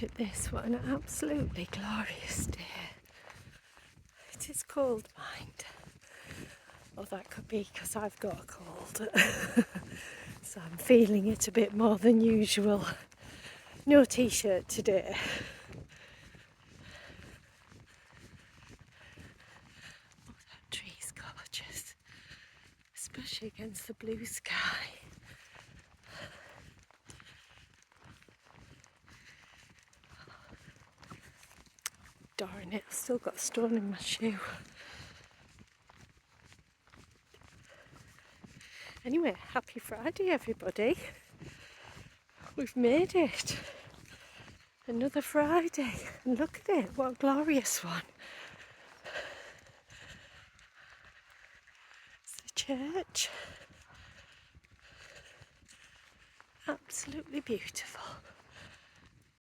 Look at this, what an absolutely glorious day. It is cold, mind. Or that could be because I've got a cold. So I'm feeling it a bit more than usual. No t-shirt today. Oh, that tree's gorgeous. Especially against the blue sky. Darn it, I've still got a stone in my shoe. Anyway, happy Friday everybody. We've made it. Another Friday. And look at it, what a glorious one. It's the church. Absolutely beautiful.